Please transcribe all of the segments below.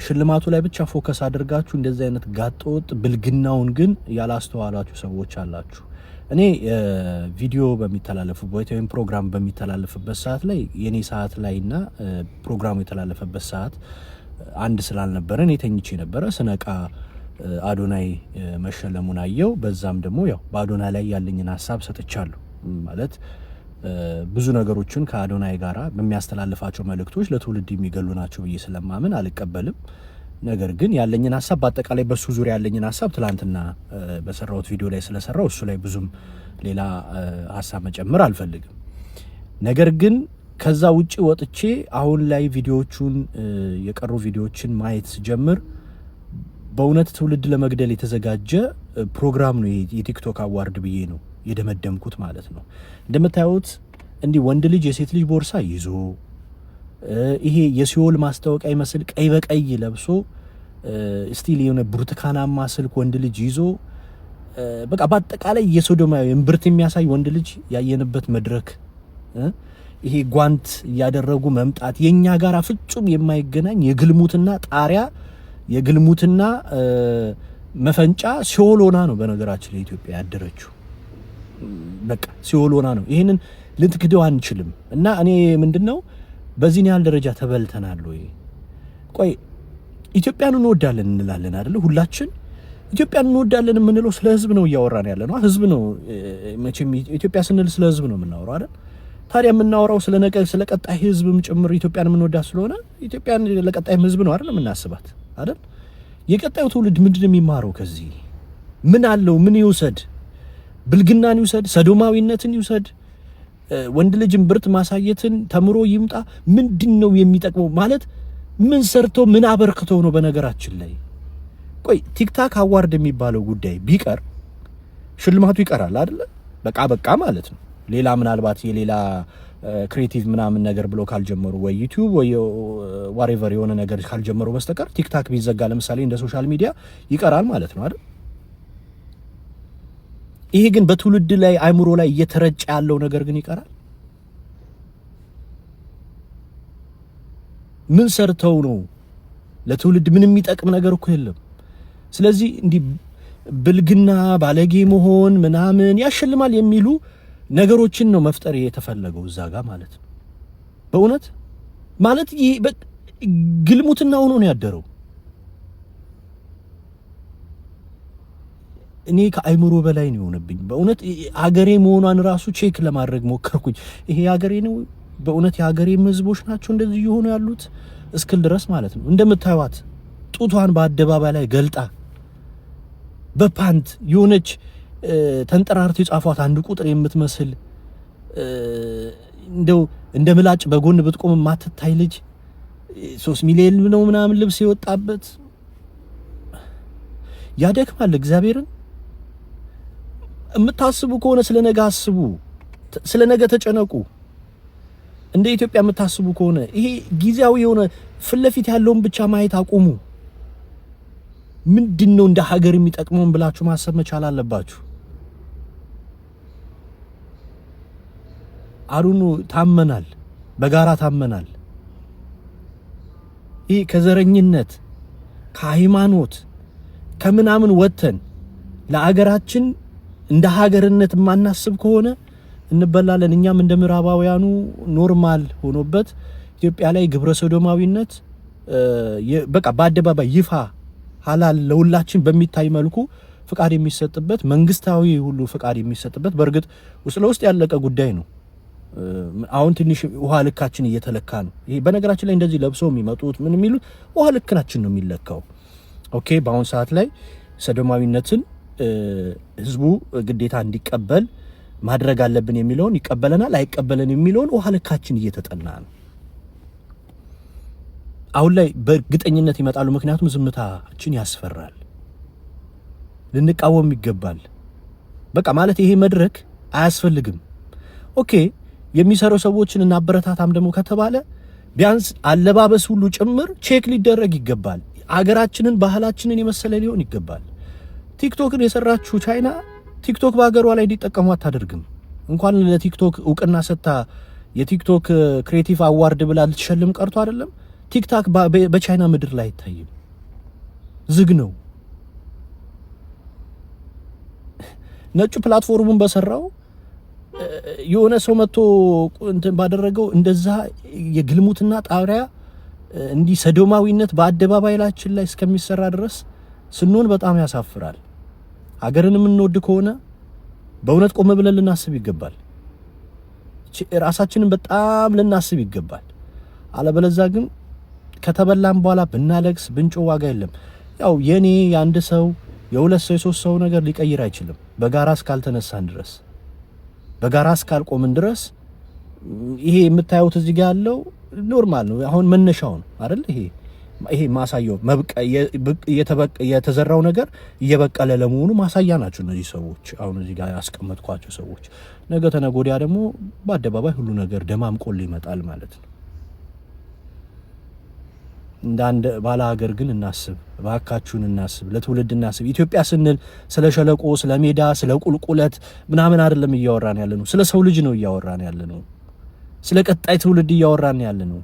ሽልማቱ ላይ ብቻ ፎከስ አድርጋችሁ እንደዚህ አይነት ጋጠወጥ ብልግናውን ግን ያላስተዋላችሁ ሰዎች አላችሁ። እኔ ቪዲዮ በሚተላለፍበት ወይም ፕሮግራም በሚተላለፍበት ሰዓት ላይ የኔ ሰዓት ላይና ፕሮግራሙ የተላለፈበት ሰዓት አንድ ስላልነበረ እኔ ተኝቼ ነበረ። ስነቃ አዶናይ መሸለሙን አየው። በዛም ደግሞ ያው በአዶናይ ላይ ያለኝን ሐሳብ ሰጥቻለሁ። ማለት ብዙ ነገሮችን ከአዶናይ ጋራ በሚያስተላልፋቸው መልእክቶች ለትውልድ የሚገሉ ናቸው ብዬ ስለማምን አልቀበልም። ነገር ግን ያለኝን ሐሳብ በአጠቃላይ በሱ ዙሪያ ያለኝን ሐሳብ ትላንትና በሰራሁት ቪዲዮ ላይ ስለሰራው እሱ ላይ ብዙም ሌላ ሐሳብ መጨመር አልፈልግም። ነገር ግን ከዛ ውጪ ወጥቼ አሁን ላይ ቪዲዮዎቹን የቀሩ ቪዲዮዎችን ማየት ጀምር በእውነት ትውልድ ለመግደል የተዘጋጀ ፕሮግራም ነው የቲክቶክ አዋርድ ብዬ ነው የደመደምኩት ማለት ነው። እንደምታዩት እንዲህ ወንድ ልጅ የሴት ልጅ ቦርሳ ይዞ ይሄ የሲኦል ማስታወቂያ ይመስል ቀይ በቀይ ለብሶ ስቲል የሆነ ብርቱካናማ ስልክ ወንድ ልጅ ይዞ በቃ በአጠቃላይ የሶዶማዊ እምብርት የሚያሳይ ወንድ ልጅ ያየንበት መድረክ ይሄ ጓንት ያደረጉ መምጣት የኛ ጋራ ፍጹም የማይገናኝ የግልሙትና ጣሪያ የግልሙትና መፈንጫ ሲኦል ሆና ነው በነገራችን ላይ ኢትዮጵያ ያደረችው። በቃ ሲኦል ሆና ነው። ይሄንን ልትክደው አንችልም። እና እኔ ምንድነው በዚህ ያህል ደረጃ ተበልተናል ወይ? ቆይ ኢትዮጵያን እንወዳለን እንላለን አይደል? ሁላችን ኢትዮጵያን እንወዳለን የምንለው ስለ ህዝብ ነው እያወራን ያለ ነው። ህዝብ ነው መቼም ኢትዮጵያ ስንል ስለ ህዝብ ነው የምናወራው አይደል? ታዲያ የምናወራው ስለ ቀጣይ ህዝብም ጭምር ኢትዮጵያን የምንወዳት ስለሆነ ኢትዮጵያን ለቀጣይም ህዝብ ነው አይደል የምናስባት አይደል? የቀጣዩ ትውልድ ምንድነው የሚማረው ከዚህ? ምን አለው? ምን ይውሰድ? ብልግናን ይውሰድ? ሰዶማዊነትን ይውሰድ? ወንድ ልጅን ብርት ማሳየትን ተምሮ ይምጣ? ምንድነው የሚጠቅመው? ማለት ምን ሰርቶ ምን አበርክቶ ነው? በነገራችን ላይ ቆይ ቲክታክ አዋርድ የሚባለው ጉዳይ ቢቀር ሽልማቱ ይቀራል አይደል? በቃ ማለት ነው። ሌላ ምናልባት የሌላ ክሬቲቭ ምናምን ነገር ብሎ ካልጀመሩ ወይ ዩቲዩብ ወይ ዋሬቨር የሆነ ነገር ካልጀመሩ በስተቀር ቲክታክ ቢዘጋ ለምሳሌ እንደ ሶሻል ሚዲያ ይቀራል ማለት ነው አይደል? ይሄ ግን በትውልድ ላይ አይምሮ ላይ እየተረጨ ያለው ነገር ግን ይቀራል። ምን ሰርተው ነው? ለትውልድ ምንም የሚጠቅም ነገር እኮ የለም። ስለዚህ እንዲህ ብልግና ባለጌ መሆን ምናምን ያሸልማል የሚሉ ነገሮችን ነው መፍጠር የተፈለገው እዛ ጋር ማለት ነው። በእውነት ማለት ይሄ ግልሙትና ሆኖ ነው ያደረው። እኔ ከአይምሮ በላይ ነው የሆነብኝ በእውነት። ሀገሬ መሆኗን ራሱ ቼክ ለማድረግ ሞከርኩኝ። ይሄ ሀገሬ ነው በእውነት? የሀገሬም ህዝቦች ናቸው እንደዚህ እየሆኑ ያሉት እስክል ድረስ ማለት ነው። እንደምታዩት ጡቷን በአደባባይ ላይ ገልጣ በፓንት የሆነች ተንጠራርተው የጻፏት አንድ ቁጥር የምትመስል እንደው እንደ ምላጭ በጎን ብትቆም ማትታይ ልጅ 3 ሚሊዮን ነው ምናምን ልብስ የወጣበት ያደክማል። እግዚአብሔርን የምታስቡ ከሆነ ስለነገ አስቡ፣ ስለነገ ተጨነቁ። እንደ ኢትዮጵያ የምታስቡ ከሆነ ይሄ ጊዜያዊ የሆነ ፍለፊት ያለውን ብቻ ማየት አቁሙ። ምንድነው እንደ ሀገር የሚጠቅመውን ብላችሁ ማሰብ መቻል አለባችሁ። አሩኑ ታመናል፣ በጋራ ታመናል። ይሄ ከዘረኝነት ከሃይማኖት ከምናምን ወተን ለአገራችን እንደ ሀገርነት ማናስብ ከሆነ እንበላለን። እኛም እንደ ምዕራባውያኑ ኖርማል ሆኖበት ኢትዮጵያ ላይ ግብረ ሰዶማዊነት በቃ በአደባባይ ይፋ ሐላል ለሁላችን በሚታይ መልኩ ፍቃድ የሚሰጥበት መንግስታዊ ሁሉ ፍቃድ የሚሰጥበት በእርግጥ ውስጥ ያለቀ ጉዳይ ነው። አሁን ትንሽ ውሃ ልካችን እየተለካ ነው። ይሄ በነገራችን ላይ እንደዚህ ለብሰው የሚመጡት ምን የሚሉት ውሃ ልካችን ነው የሚለካው። ኦኬ በአሁን ሰዓት ላይ ሰዶማዊነትን ህዝቡ ግዴታ እንዲቀበል ማድረግ አለብን የሚለውን ይቀበለናል አይቀበለን የሚለውን ውሃ ልካችን እየተጠና ነው። አሁን ላይ በእርግጠኝነት ይመጣሉ። ምክንያቱም ዝምታችን ያስፈራል፣ ልንቃወም ይገባል። በቃ ማለት ይሄ መድረክ አያስፈልግም። ኦኬ የሚሰሩ ሰዎችን እናበረታታም ደግሞ ከተባለ ቢያንስ አለባበስ ሁሉ ጭምር ቼክ ሊደረግ ይገባል። አገራችንን ባህላችንን የመሰለ ሊሆን ይገባል። ቲክቶክን የሰራችው ቻይና ቲክቶክ በአገሯ ላይ እንዲጠቀሙ አታደርግም። እንኳን ለቲክቶክ እውቅና ሰጥታ የቲክቶክ ክሬቲቭ አዋርድ ብላ ልትሸልም ቀርቶ አይደለም ቲክታክ በቻይና ምድር ላይ አይታይም፣ ዝግ ነው። ነጩ ፕላትፎርሙን በሰራው የሆነ ሰው መጥቶ እንትን ባደረገው እንደዛ የግልሙትና ጣሪያ እንዲህ ሰዶማዊነት በአደባባይላችን ላይ እስከሚሰራ ድረስ ስንሆን በጣም ያሳፍራል። ሀገርን የምንወድ ከሆነ በእውነት ቆም ብለን ልናስብ ይገባል። ራሳችንን በጣም ልናስብ ይገባል። አለበለዚያ ግን ከተበላን በኋላ ብናለቅስ ብንጮ ዋጋ የለም። ያው የኔ የአንድ ሰው የሁለት ሰው የሶስት ሰው ነገር ሊቀይር አይችልም። በጋራ እስካልተነሳን ድረስ በጋራ እስካልቆምን ድረስ ይሄ የምታዩት እዚህ ጋር ያለው ኖርማል ነው። አሁን መነሻው ነው አይደል? ይሄ ማሳያው የተዘራው ነገር እየበቀለ ለመሆኑ ማሳያ ናቸው እነዚህ ሰዎች። አሁን እዚህ ጋር ያስቀመጥኳቸው ሰዎች ነገ ተነገ ወዲያ ደግሞ በአደባባይ ሁሉ ነገር ደማምቆል ይመጣል ማለት ነው። እንደ አንድ ባለ ሀገር ግን እናስብ፣ ባካችሁን እናስብ፣ ለትውልድ እናስብ። ኢትዮጵያ ስንል ስለ ሸለቆ፣ ስለ ሜዳ፣ ስለ ቁልቁለት ምናምን አይደለም እያወራን ያለነው። ስለ ሰው ልጅ ነው እያወራን ያለነው። ስለ ቀጣይ ትውልድ እያወራን ያለነው።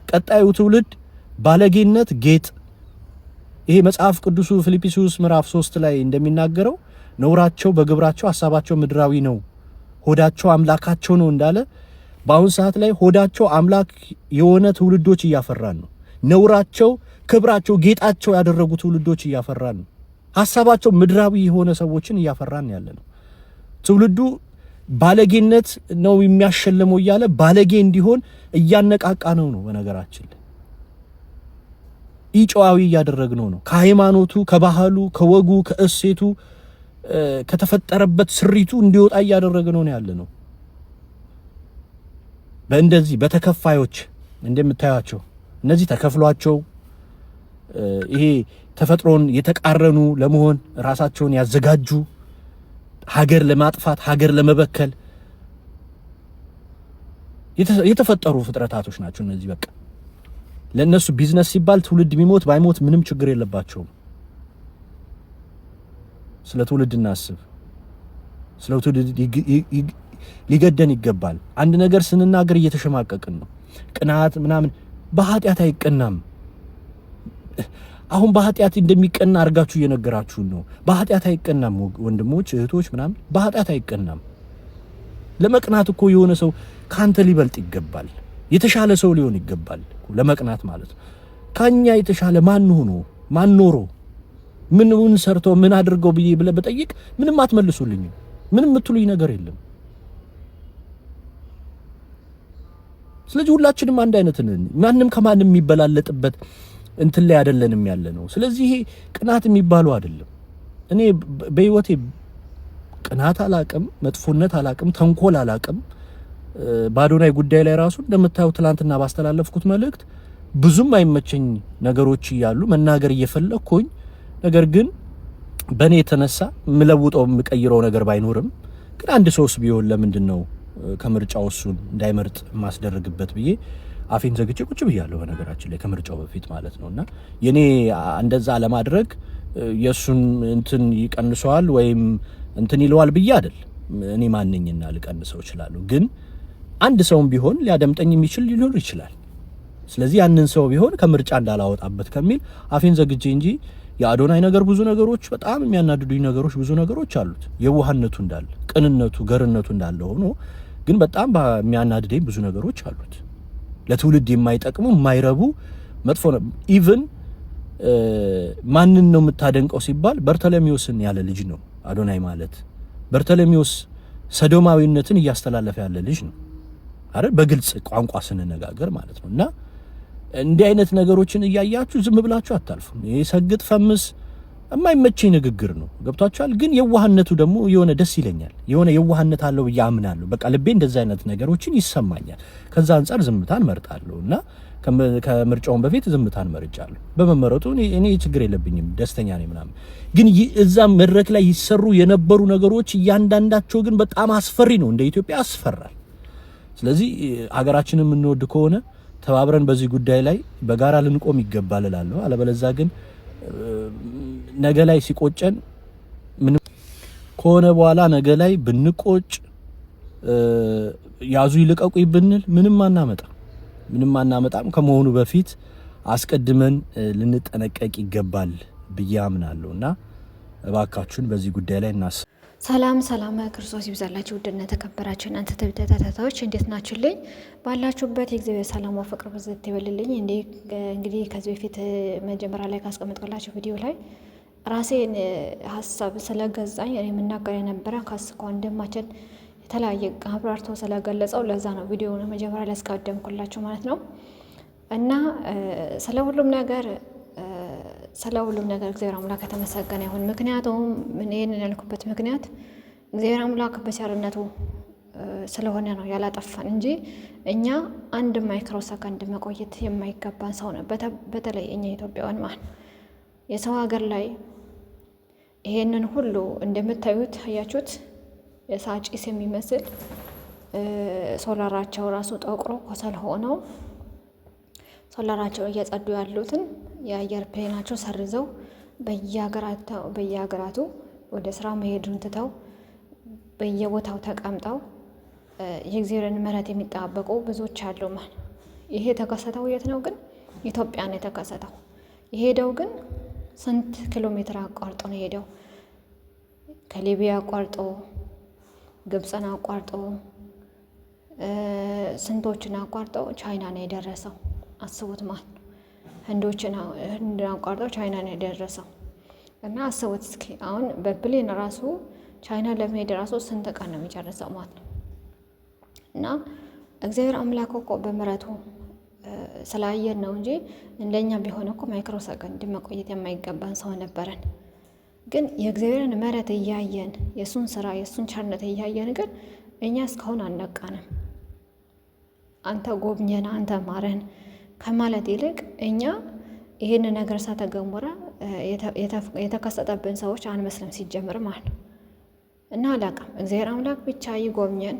ቀጣዩ ትውልድ ባለጌነት ጌጥ። ይሄ መጽሐፍ ቅዱሱ ፊልጵስዩስ ምዕራፍ 3 ላይ እንደሚናገረው ነውራቸው በግብራቸው ሐሳባቸው ምድራዊ ነው፣ ሆዳቸው አምላካቸው ነው እንዳለ በአሁን ሰዓት ላይ ሆዳቸው አምላክ የሆነ ትውልዶች እያፈራን ነው። ነውራቸው ክብራቸው ጌጣቸው ያደረጉ ትውልዶች እያፈራን ነው። ሐሳባቸው ምድራዊ የሆነ ሰዎችን እያፈራን ያለ ነው። ትውልዱ ባለጌነት ነው የሚያሸልመው እያለ ባለጌ እንዲሆን እያነቃቃ ነው። በነገራችን ላይ ኢጫዋዊ እያደረግነው ነው። ከሃይማኖቱ፣ ከባህሉ፣ ከወጉ፣ ከእሴቱ ከተፈጠረበት ስሪቱ እንዲወጣ እያደረግነው ነው ያለ ነው። በእንደዚህ በተከፋዮች እንደምታያቸው እነዚህ ተከፍሏቸው ይሄ ተፈጥሮን የተቃረኑ ለመሆን ራሳቸውን ያዘጋጁ ሀገር ለማጥፋት ሀገር ለመበከል የተፈጠሩ ፍጥረታቶች ናቸው እነዚህ። በቃ ለነሱ ቢዝነስ ሲባል ትውልድ ቢሞት ባይሞት ምንም ችግር የለባቸውም። ስለ ትውልድ እናስብ። ስለ ትውልድ ሊገደን ይገባል። አንድ ነገር ስንናገር እየተሸማቀቅን ነው። ቅናት ምናምን በኃጢአት አይቀናም። አሁን በኃጢአት እንደሚቀና አርጋችሁ እየነገራችሁን ነው። በኃጢአት አይቀናም ወንድሞች እህቶች፣ ምናምን በኃጢአት አይቀናም። ለመቅናት እኮ የሆነ ሰው ካንተ ሊበልጥ ይገባል። የተሻለ ሰው ሊሆን ይገባል ለመቅናት ማለት ነው። ካኛ የተሻለ ማን ሆኖ ማን ኖሮ ምን ሰርቶ ምን አድርገው ብዬ ብለ በጠይቅ ምንም አትመልሱልኝም። ምንም የምትሉኝ ነገር የለም። ስለዚህ ሁላችንም አንድ አይነት ነን። ማንም ከማንም የሚበላለጥበት እንትን ላይ አይደለንም ያለ ነው። ስለዚህ ይሄ ቅናት የሚባለው አይደለም። እኔ በህይወቴ ቅናት አላቅም፣ መጥፎነት አላቅም፣ ተንኮል አላቅም። በአዶናይ ጉዳይ ላይ ራሱ እንደምታዩት ትላንትና ባስተላለፍኩት መልእክት ብዙም አይመቸኝ ነገሮች እያሉ መናገር እየፈለኩኝ፣ ነገር ግን በእኔ የተነሳ የምለውጠው የምቀይረው ነገር ባይኖርም ግን አንድ ሰውስ ቢሆን ለምንድን ነው ከምርጫው እሱን እንዳይመርጥ ማስደረግበት ብዬ አፌን ዘግቼ ቁጭ ብያለሁ። በነገራችን ላይ ከምርጫው በፊት ማለት ነውና የኔ እንደዛ ለማድረግ የሱን እንትን ይቀንሰዋል ወይም እንትን ይለዋል ብዬ አይደል። እኔ ማንኝና ልቀንሰው እችላለሁ። ግን አንድ ሰውም ቢሆን ሊያደምጠኝ የሚችል ሊኖር ይችላል። ስለዚህ ያንን ሰው ቢሆን ከምርጫ እንዳላወጣበት ከሚል አፌን ዘግቼ እንጂ የአዶናይ ነገር ብዙ ነገሮች በጣም የሚያናድዱኝ ነገሮች ብዙ ነገሮች አሉት። የዋህነቱ እንዳለ፣ ቅንነቱ፣ ገርነቱ እንዳለ ሆኖ ግን በጣም የሚያናድደኝ ብዙ ነገሮች አሉት። ለትውልድ የማይጠቅሙ የማይረቡ መጥፎ ነው። ኢቭን ማንን ነው የምታደንቀው ሲባል በርተለሚዮስን ያለ ልጅ ነው አዶናይ ማለት። በርተለሚዮስ ሰዶማዊነትን እያስተላለፈ ያለ ልጅ ነው አይደል? በግልጽ ቋንቋ ስንነጋገር ማለት ነው። እና እንዲህ አይነት ነገሮችን እያያችሁ ዝም ብላችሁ አታልፉም። ይሄ ሰግጥ ፈምስ የማይመቸኝ ንግግር ነው። ገብቷችኋል? ግን የዋህነቱ ደግሞ የሆነ ደስ ይለኛል። የሆነ የዋህነት አለው ብዬ አምናለሁ። በቃ ልቤ እንደዛ አይነት ነገሮችን ይሰማኛል። ከዛ አንፃር ዝምታን መርጣለሁ እና ከምርጫውን በፊት ዝምታን መርጫለሁ። በመመረጡ እኔ ችግር የለብኝም፣ ደስተኛ ነኝ ምናምን። ግን እዛ መድረክ ላይ ይሰሩ የነበሩ ነገሮች እያንዳንዳቸው ግን በጣም አስፈሪ ነው። እንደ ኢትዮጵያ ያስፈራል። ስለዚህ ሀገራችንን የምንወድ ከሆነ ተባብረን በዚህ ጉዳይ ላይ በጋራ ልንቆም ይገባል እላለሁ። አለበለዚያ ግን ነገ ላይ ሲቆጨን ምን ከሆነ በኋላ ነገ ላይ ብንቆጭ ያዙ ይልቀቁ ብንል ምንም አናመጣም ከመሆኑ በፊት አስቀድመን ልንጠነቀቅ ይገባል ብዬ አምናለሁ እና እባካችሁን በዚህ ጉዳይ ላይ እናስ ሰላም ክርስቶስ ይብዛላችሁ። ውድና ተከበራችሁ እናንተ ተከታታዮች እንዴት ናችሁልኝ? ባላችሁበት የእግዚአብሔር ሰላም ፍቅር በዘት ይበልልኝ። እንግዲህ ከዚህ በፊት መጀመሪያ ላይ ካስቀመጥኩላችሁ ቪዲዮ ላይ ራሴን ሀሳብ ስለገዛኝ እኔ የምናገር የነበረ ከወንድማችን የተለያየ አብራርቶ ስለገለጸው ለዛ ነው ቪዲዮ መጀመሪያ ላይ ያስቀደምኩላችሁ ማለት ነው። እና ስለ ሁሉም ነገር እግዚአብሔር አምላክ የተመሰገነ ይሁን። ምክንያቱም ይህንን ያልኩበት ምክንያት እግዚአብሔር አምላክ በቸርነቱ ስለሆነ ነው ያላጠፋን እንጂ እኛ አንድ ማይክሮ ሰከንድ መቆየት የማይገባን ሰው ነው። በተለይ እኛ ኢትዮጵያውያን ማለት የሰው ሀገር ላይ ይሄንን ሁሉ እንደምታዩት አያችሁት፣ የእሳት ጭስ የሚመስል ሶላራቸው ራሱ ጠቁሮ ኮሰል ሆነው ሶላራቸው እየጸዱ ያሉትን የአየር ፕሌናቸው ሰርዘው በየሀገራቱ ወደ ስራ መሄዱን ትተው በየቦታው ተቀምጠው የእግዚአብሔርን ምሕረት የሚጠባበቁ ብዙዎች አሉ። ማለት ይሄ የተከሰተው የት ነው ግን? ኢትዮጵያ ነው የተከሰተው። የሄደው ግን ስንት ኪሎ ሜትር አቋርጦ ነው የሄደው? ከሊቢያ አቋርጦ ግብፅን አቋርጦ ስንቶችን አቋርጦ ቻይና ነው የደረሰው። አስቡት ማለት ነው። ህንድን አቋርጦ ቻይና ነው የደረሰው። እና አስቡት እስኪ አሁን በፕሌን ራሱ ቻይና ለመሄድ ራሱ ስንት ቀን ነው የሚጨርሰው ማለት ነው። እና እግዚአብሔር አምላክ እኮ በምሕረቱ ስላየን ነው እንጂ እንደኛ ቢሆን እኮ ማይክሮ ሰከንድ መቆየት የማይገባን ሰው ነበረን። ግን የእግዚአብሔርን ምሕረት እያየን የእሱን ስራ የእሱን ቸርነት እያየን ግን እኛ እስካሁን አልነቃንም። አንተ ጎብኘን፣ አንተ ማረን ከማለት ይልቅ እኛ ይህን ነገር እሳተ ገሞራ የተከሰተብን ሰዎች አንመስልም ሲጀምር ማለት ነው። እና አላውቅም፣ እግዚአብሔር አምላክ ብቻ ይጎብኘን።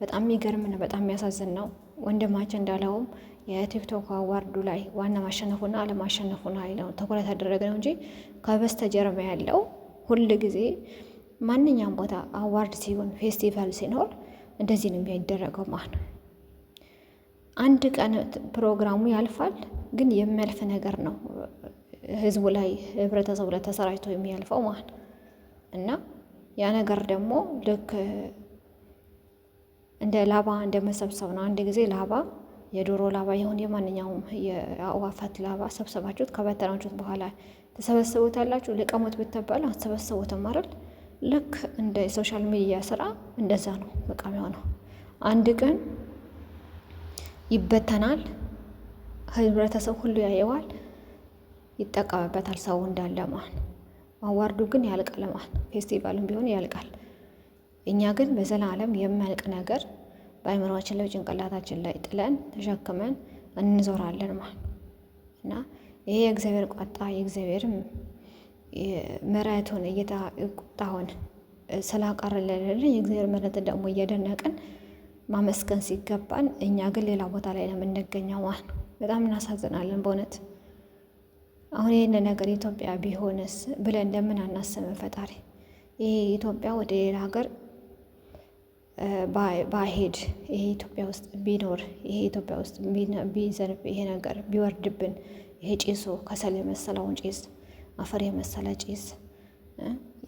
በጣም የሚገርም ነው፣ በጣም የሚያሳዝን ነው። ወንድማችን እንዳለውም የቲክቶክ አዋርዱ ላይ ዋና ማሸነፉና አለማሸነፉ ላይ ነው ትኩረት ያደረገ ነው እንጂ ከበስተጀርባ ያለው ሁል ጊዜ ማንኛውም ቦታ አዋርድ ሲሆን ፌስቲቫል ሲኖር እንደዚህ ነው የሚያደረገው ማለት ነው። አንድ ቀን ፕሮግራሙ ያልፋል፣ ግን የሚያልፍ ነገር ነው ህዝቡ ላይ ህብረተሰቡ ላይ ተሰራጭቶ የሚያልፈው ማለት ነው። እና ያ ነገር ደግሞ ልክ እንደ ላባ እንደ መሰብሰብ ነው። አንድ ጊዜ ላባ የዶሮ ላባ ይሁን የማንኛውም የአዕዋፋት ላባ ሰብሰባችሁት ከበተናችሁት በኋላ ተሰበሰቡታላችሁ። ልቀሙት ብትባሉ አትሰበሰቡትም አይደል? ልክ እንደ ሶሻል ሚዲያ ስራ እንደዛ ነው በቃ የሚሆነው። አንድ ቀን ይበተናል፣ ህብረተሰብ ሁሉ ያየዋል፣ ይጠቀምበታል ሰው እንዳለ ማለት ነው። አዋርዱ ግን ያልቃል ማለት ነው። ፌስቲቫልም ቢሆን ያልቃል። እኛ ግን በዘላለም የማያልቅ ነገር በአእምሯችን ላይ ጭንቅላታችን ላይ ጥለን ተሸክመን እንዞራለን ማለት ነው። እና ይሄ የእግዚአብሔር ቁጣ የእግዚአብሔርም ምሕረቱን ቁጣውን ስላቀረለልን የእግዚአብሔር ምሕረት ደግሞ እየደነቅን ማመስገን ሲገባን እኛ ግን ሌላ ቦታ ላይ ነው የምንገኘው ማለት ነው። በጣም እናሳዝናለን በእውነት። አሁን ይህን ነገር ኢትዮጵያ ቢሆንስ ብለን እንደምን አናስብም? ፈጣሪ ይሄ ኢትዮጵያ ወደ ሌላ ሀገር ባሄድ ይሄ ኢትዮጵያ ውስጥ ቢኖር ይሄ ኢትዮጵያ ውስጥ ቢዘንብ ይሄ ነገር ቢወርድብን ይሄ ጭሱ ከሰል የመሰለውን ጭስ አፈር የመሰለ ጭስ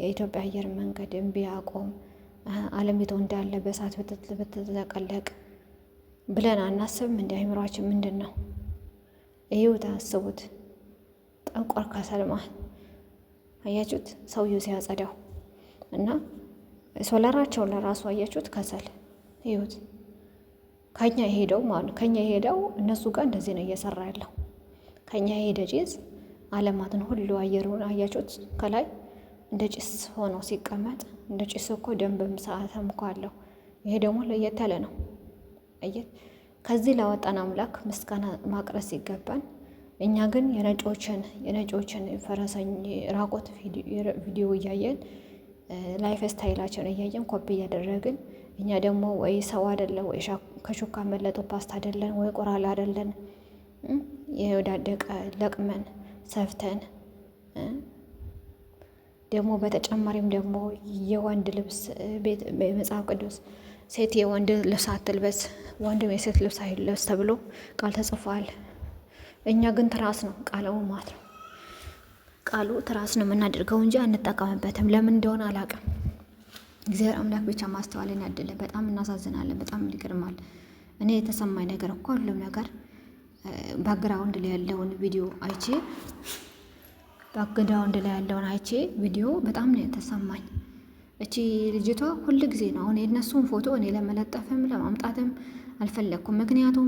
የኢትዮጵያ አየር መንገድ ቢያቆም ዓለሚቱ እንዳለ በእሳት ብትጠቀለቅ ብለን አናስብም? እንደ አይምሯችን ምንድን ነው? እዩት፣ አስቡት። ጠንቆር ከሰልማ አያችሁት? ሰውየው ሲያጸዳው እና ሶላራቸውን ለራሱ አያችሁት? ከሰል እዩት። ከኛ የሄደው ማለት ነው። ከኛ የሄደው እነሱ ጋር እንደዚህ ነው እየሰራ ያለው። ከኛ የሄደ ጭስ ዓለማትን ሁሉ አየሩን አያችሁት? ከላይ እንደ ጭስ ሆኖ ሲቀመጥ እንደ ጭስ እኮ ደንብም ሰዓትም እኮ አለው። ይሄ ደግሞ ለየት ያለ ነው። አየት ከዚህ ላወጣን አምላክ ምስጋና ማቅረስ ሲገባን እኛ ግን የነጮችን ፈረሰኝ ራቆት ቪዲዮ እያየን ላይፍ ስታይላቸውን እያየን ኮፒ እያደረግን እኛ ደግሞ ወይ ሰው አይደለን ወይ ከሹካ መለጡ ፓስታ አይደለን ወይ ቆራላ አይደለን የወዳደቀ ለቅመን ሰፍተን ደግሞ በተጨማሪም ደግሞ የወንድ ልብስ በመጽሐፍ ቅዱስ ሴት የወንድ ልብስ አትልበስ፣ ወንድም የሴት ልብስ አይልበስ ተብሎ ቃል ተጽፏል። እኛ ግን ትራስ ነው ቃለው ማለት ነው። ቃሉ ትራስ ነው የምናደርገው እንጂ አንጠቀምበትም። ለምን እንደሆነ አላውቅም። እግዚአብሔር አምላክ ብቻ ማስተዋልን ያድለን። በጣም እናሳዝናለን። በጣም ይገርማል። እኔ የተሰማኝ ነገር እኮ ሁሉም ነገር ባክግራውንድ ላይ ያለውን ቪዲዮ አይቼ ቪዲዮ በጣም ነው የተሰማኝ። እቺ ልጅቷ ሁል ጊዜ ነው አሁን የእነሱን ፎቶ እኔ ለመለጠፍም ለማምጣትም አልፈለግኩም። ምክንያቱም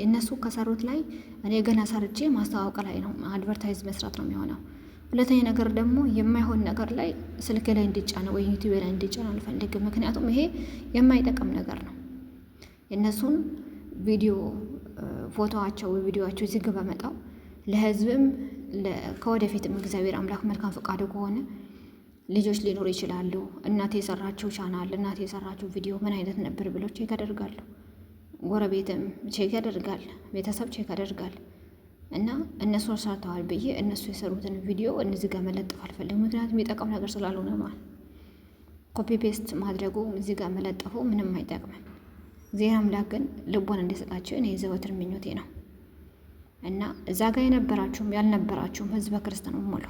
እነሱ ከሰሩት ላይ እኔ ገና ሰርቼ ማስተዋወቅ ላይ ነው፣ አድቨርታይዝ መስራት ነው የሚሆነው። ሁለተኛ ነገር ደግሞ የማይሆን ነገር ላይ ስልክ ላይ እንዲጫን ወይ ዩቲዩብ ላይ እንዲጫን አልፈልግም። ምክንያቱም ይሄ የማይጠቅም ነገር ነው። የእነሱን ቪዲዮ ፎቶዋቸው ቪዲዮቸው እዚህ ጋ በመጣው ለህዝብም ከወደፊትም እግዚአብሔር አምላክ መልካም ፈቃዱ ከሆነ ልጆች ሊኖሩ ይችላሉ። እናቴ የሰራችው ቻናል እናቴ የሰራችው ቪዲዮ ምን አይነት ነበር ብሎ ቼክ ያደርጋሉ። ጎረቤትም ቼክ ያደርጋል፣ ቤተሰብ ቼክ ያደርጋል። እና እነሱ ሰርተዋል ብዬ እነሱ የሰሩትን ቪዲዮ እዚህ ጋር መለጠፍ አልፈልግም። ምክንያቱም የሚጠቅም ነገር ስላልሆነ ማለት ኮፒ ፔስት ማድረጉ እዚህ ጋር መለጠፉ ምንም አይጠቅምም። እግዚአብሔር አምላክ ግን ልቦና እንዲሰጣቸው እኔ የዘወትር ምኞቴ ነው። እና እዛ ጋር የነበራችሁም ያልነበራችሁም ህዝበ ክርስቲያኑ ሙሉ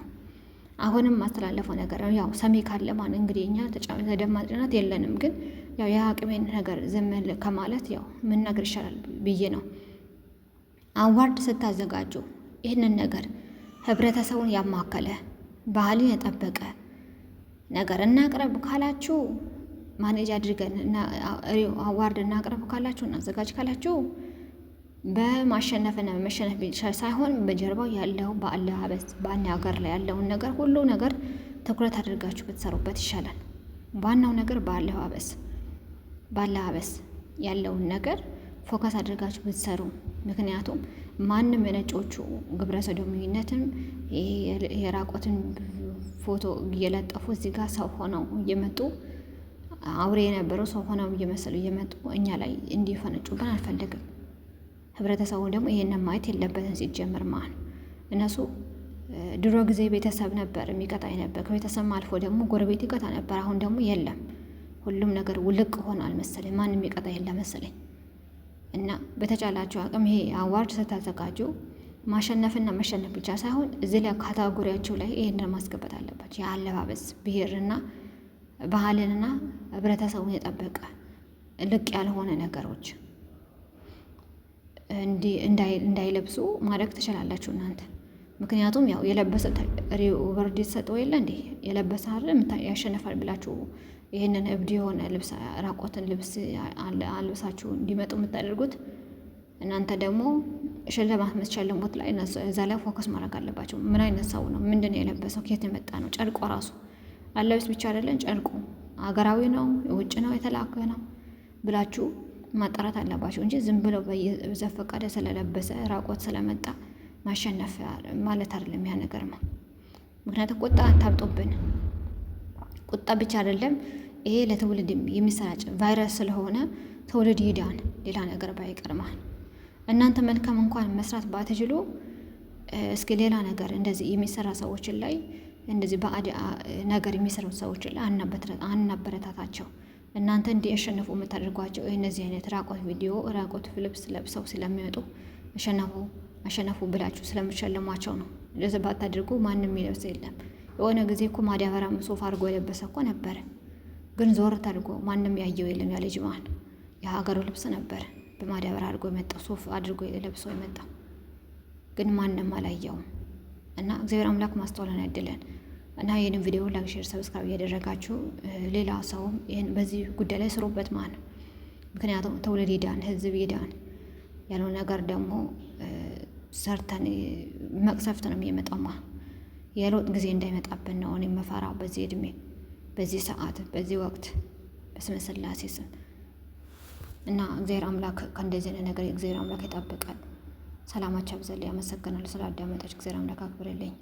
አሁንም ማስተላለፈው ነገር ያው ሰሚ ካለ ማን እንግዲህ እኛ ተደማጭነት የለንም፣ ግን ያው የአቅሜን ነገር ዝም ከማለት ያው ምን ነገር ይሻላል ብዬ ነው። አዋርድ ስታዘጋጁ ይህንን ነገር ህብረተሰቡን ያማከለ ባህልን የጠበቀ ነገር እናቅረብ ካላችሁ ማኔጅ አድርገን አዋርድ እናቅረብ ካላችሁ እናዘጋጅ ካላችሁ በማሸነፍና መሸነፍ ብቻ ሳይሆን በጀርባው ያለው በአለባበስ በአነጋገር ላይ ያለውን ነገር ሁሉ ነገር ትኩረት አድርጋችሁ ብትሰሩበት ይሻላል። ዋናው ነገር በአለባበስ ያለውን ነገር ፎከስ አድርጋችሁ ብትሰሩ። ምክንያቱም ማንም የነጮቹ ግብረ ሰዶሚነትን የራቆትን ፎቶ እየለጠፉ እዚህ ጋር ሰው ሆነው እየመጡ አውሬ የነበረው ሰው ሆነው እየመሰሉ እየመጡ እኛ ላይ እንዲፈነጩብን አልፈልግም። ህብረተሰቡ ደግሞ ይሄንን ማየት የለበትን ሲጀምር ማለት ነው። እነሱ ድሮ ጊዜ ቤተሰብ ነበር የሚቀጣ ነበር፣ ከቤተሰብ አልፎ ደግሞ ጎረቤት ይቀጣ ነበር። አሁን ደግሞ የለም፣ ሁሉም ነገር ውልቅ ሆኗል መሰለኝ፣ ማንም ይቀጣ የለ መሰለኝ። እና በተቻላችሁ አቅም ይሄ አዋርድ ስታዘጋጁ ማሸነፍና መሸነፍ ብቻ ሳይሆን እዚህ ላይ ካታጎሪያቸው ላይ ይሄንን ማስገባት አለባቸው። የአለባበስ ብሔርና ባህልንና ህብረተሰቡን የጠበቀ ልቅ ያልሆነ ነገሮች እንዳይለብሱ ማድረግ ትችላላችሁ እናንተ። ምክንያቱም ያው የለበሰ ሪወርድ ይሰጠው የለ እንዴ የለበሰ አይደል ያሸነፋል ብላችሁ ይህንን እብድ የሆነ ልብስ ራቆትን ልብስ አልብሳችሁ እንዲመጡ የምታደርጉት እናንተ ደግሞ ሽልማት የምትሸልሙት ላይ እዛ ላይ ፎከስ ማድረግ አለባቸው። ምን አይነት ሰው ነው? ምንድን ነው የለበሰው? ከየት የመጣ ነው? ጨርቆ ራሱ አለብስ ብቻ አይደለም፣ ጨርቁ አገራዊ ነው የውጭ ነው የተላከ ነው ብላችሁ ማጣራት አለባቸው እንጂ ዝም ብለው በዘፈቀደ ስለለበሰ ራቆት ስለመጣ ማሸነፍ ማለት አይደለም ያ ነገር ነው። ምክንያቱም ቁጣ አታብጡብን። ቁጣ ብቻ አይደለም ይሄ ለትውልድ የሚሰራጭ ቫይረስ ስለሆነ ትውልድ ይዳን። ሌላ ነገር ባይቀርማል እናንተ መልካም እንኳን መስራት ባትችሉ እስኪ ሌላ ነገር እንደዚህ የሚሰራ ሰዎችን ላይ እንደዚህ ባዕድ ነገር የሚሰሩ ሰዎችን ላይ አናበረታታቸው። እናንተ እንዲያሸንፉ የምታደርጓቸው እነዚህ አይነት ራቆት ቪዲዮ ራቆት ልብስ ለብሰው ስለሚወጡ አሸነፉ ብላችሁ ስለምትሸልሟቸው ነው። እንደዚህ ባታደርጉ ማንም የሚለብስ የለም። የሆነ ጊዜ እኮ ማዳበሪያ ሱፍ አድርጎ የለበሰ እኮ ነበረ፣ ግን ዞር ተድርጎ ማንም ያየው የለም። ያለ ጅማን የሀገሩ ልብስ ነበረ በማዳበሪያ አድርጎ የመጣው ሱፍ አድርጎ ለብሰው የመጣው ግን ማንም አላየውም። እና እግዚአብሔር አምላክ ማስተዋልን ያድለን። እና ይህንን ቪዲዮ ላይክ፣ ሼር፣ ሰብስክራይብ እያደረጋችሁ ሌላ ሰውም ይህን በዚህ ጉዳይ ላይ ስሩበት ማለት ነው። ምክንያቱም ትውልድ ይዳን፣ ህዝብ ይዳን። ያለው ነገር ደግሞ ሰርተን መቅሰፍት ነው የሚመጣው ማለት የለውጥ ጊዜ እንዳይመጣብን ነው እኔ የምፈራው በዚህ እድሜ፣ በዚህ ሰዓት፣ በዚህ ወቅት በስመ ስላሴ ስም እና እግዚአብሔር አምላክ ከእንደዚህ አይነት ነገር እግዚአብሔር አምላክ ይጠብቃል። ሰላማችሁ ይብዛልኝ። አመሰግናለሁ ስላዳመጣችሁ። እግዚአብሔር አምላክ አክብርልኝ።